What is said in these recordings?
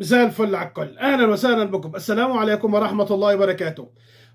مساء الفل على الكل، اهلا وسهلا بكم. السلام عليكم ورحمه الله وبركاته.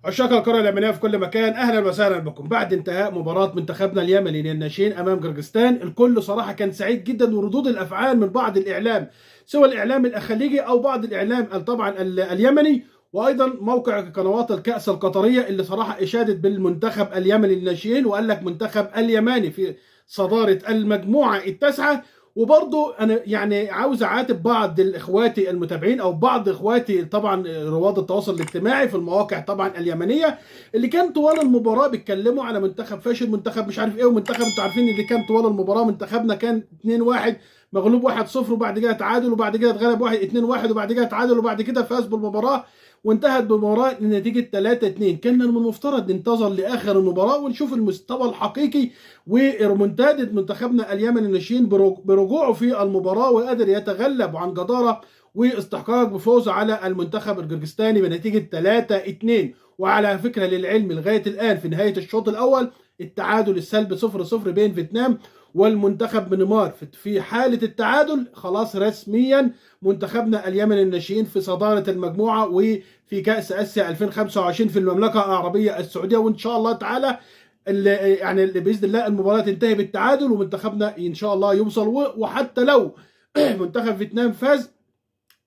عشاق الكره اليمنيه في كل مكان، اهلا وسهلا بكم. بعد انتهاء مباراه منتخبنا اليمني للناشئين امام قرقستان، الكل صراحه كان سعيد جدا، وردود الافعال من بعض الاعلام، سواء الاعلام الخليجي او بعض الاعلام طبعا اليمني، وايضا موقع قنوات الكاس القطريه اللي صراحه اشادت بالمنتخب اليمني للناشئين، وقال لك منتخب اليماني في صداره المجموعه التاسعه. وبرضه انا يعني عاوز اعاتب بعض اخواتي المتابعين او بعض اخواتي طبعا رواد التواصل الاجتماعي في المواقع طبعا اليمنيه، اللي كان طوال المباراه بيتكلموا على منتخب فاشل، منتخب مش عارف ايه، ومنتخب انتوا عارفين اللي كان طوال المباراه منتخبنا كان 2-1 مغلوب 1-0، وبعد كده تعادل، وبعد كده اتغلب 2-1، وبعد كده تعادل، وبعد كده فاز بالمباراه وانتهت بالمباراه بنتيجه 3-2. كان من المفترض ننتظر لاخر المباراه ونشوف المستوى الحقيقي وريمونتادا منتخبنا اليمني الناشئين برجوعه في المباراه، وقدر يتغلب عن جداره واستحقاق بفوز على المنتخب القرقستاني بنتيجه 3-2. وعلى فكره للعلم لغايه الان في نهايه الشوط الاول التعادل السلبي 0-0 بين فيتنام والمنتخب ميانمار. في حاله التعادل خلاص رسميا منتخبنا اليمني الناشئين في صداره المجموعه وفي كاس اسيا 2025 في المملكه العربيه السعوديه. وان شاء الله تعالى اللي باذن الله المباراه تنتهي بالتعادل ومنتخبنا ان شاء الله يوصل. وحتى لو منتخب فيتنام فاز،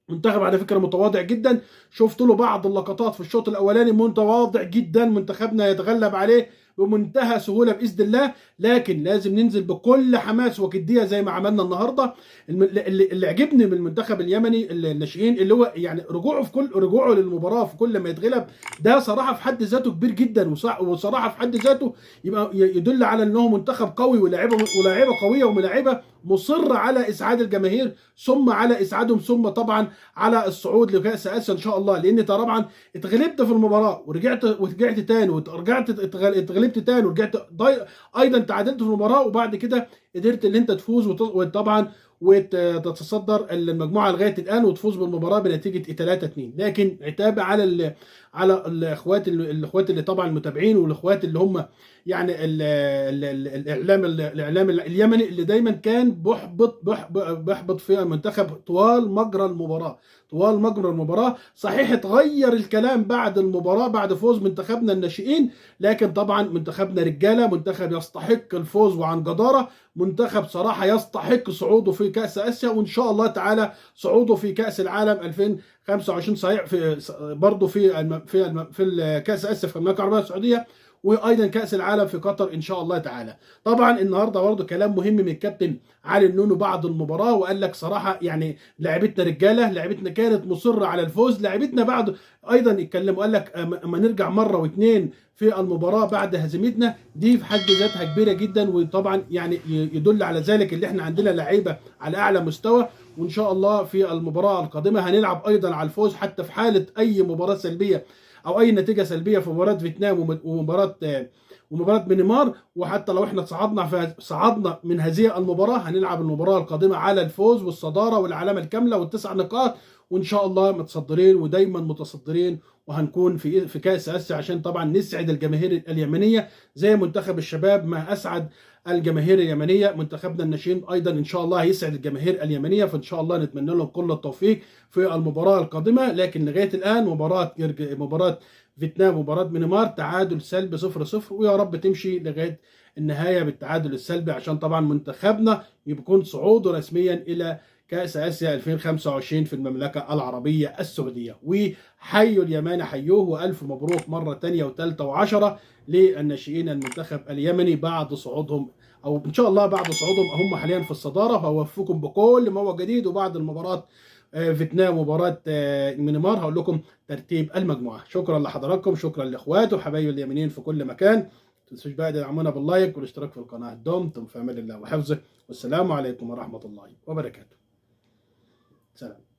منتخب على فكره متواضع جدا، شفت له بعض اللقطات في الشوط الاولاني، متواضع جدا، منتخبنا يتغلب عليه بمنتهى سهوله باذن الله. لكن لازم ننزل بكل حماس وجديه زي ما عملنا النهارده. اللي عجبني من المنتخب اليمني الناشئين اللي هو يعني رجوعه للمباراه في كل ما يتغلب، ده صراحه في حد ذاته كبير جدا، وصراحه في حد ذاته يبقى يدل على انه منتخب قوي ولاعيبه قويه وملاعيبه مصره على اسعاد الجماهير، ثم على اسعادهم، ثم طبعا على الصعود لكاس اسيا ان شاء الله. لان طبعا اتغلبت في المباراه ورجعت تاني، ورجعت اتغلبت تاني، ورجعت ايضا تعادلت في المباراه، وبعد كده قدرت ان انت تفوز وطبعا وتتصدر المجموعه لغايه الان وتفوز بالمباراه بنتيجه 3-2. لكن عتاب على الاخوات اللي طبعا المتابعين، والاخوات اللي هم يعني الاعلام اليمني اللي دايما كان بيحبط في المنتخب طوال مجرى المباراه. صحيح اتغير الكلام بعد المباراه بعد فوز منتخبنا الناشئين، لكن طبعا منتخبنا رجاله، منتخب يستحق الفوز وعن جداره، منتخب صراحه يستحق صعوده في كاس اسيا، وان شاء الله تعالى صعوده في كاس العالم 2025 صحيح في برضه في كاس اسيا في المملكه العربيه السعوديه، وايضا كاس العالم في قطر ان شاء الله تعالى. طبعا النهارده برضه كلام مهم من الكابتن علي النونو بعد المباراه، وقال لك صراحه يعني لعبتنا رجاله، لعبتنا كانت مصره على الفوز، لعبتنا بعد ايضا اتكلم وقال لك اما نرجع مره واثنين في المباراه بعد هزيمتنا دي في حد ذاتها كبيره جدا، وطبعا يعني يدل على ذلك اللي احنا عندنا لعيبه على اعلى مستوى. وان شاء الله في المباراه القادمه هنلعب ايضا على الفوز، حتى في حاله اي مباراه سلبيه او اي نتيجه سلبيه في مباراه فيتنام ومباراه ميانمار. وحتى لو احنا صعدنا من هذه المباراه هنلعب المباراه القادمه على الفوز والصداره والعلامه الكامله والتسع نقاط، وان شاء الله متصدرين ودايما متصدرين، وهنكون في كاس اسيا عشان طبعا نسعد الجماهير اليمنيه زي منتخب الشباب ما اسعد الجماهير اليمنيه. منتخبنا الناشئين ايضا ان شاء الله هيسعد الجماهير اليمنيه، فان شاء الله نتمنى لهم كل التوفيق في المباراه القادمه. لكن لغايه الان مباراه فيتنام ومباراه ميانمار تعادل سلبي 0-0، ويا رب تمشي لغايه النهايه بالتعادل السلبي عشان طبعا منتخبنا يكون صعوده رسميا الى كأس آسيا 2025 في المملكة العربية السعودية. وحيوا اليماني حيوه، وألف مبروك مرة تانية وثالثة وعشرة للناشئين المنتخب اليمني بعد صعودهم، أو إن شاء الله بعد صعودهم هم حاليا في الصدارة. فأوفقكم بكل ما هو جديد، وبعد المباراة فيتنام ومباراة ميانمار هقول لكم ترتيب المجموعة. شكرا لحضراتكم، شكرا لإخواتي وحبايبي اليمنيين في كل مكان. ما تنسوش بقى تدعمونا باللايك والاشتراك في القناة. دمتم في أمان الله وحفظه، والسلام عليكم ورحمة الله وبركاته. سلام.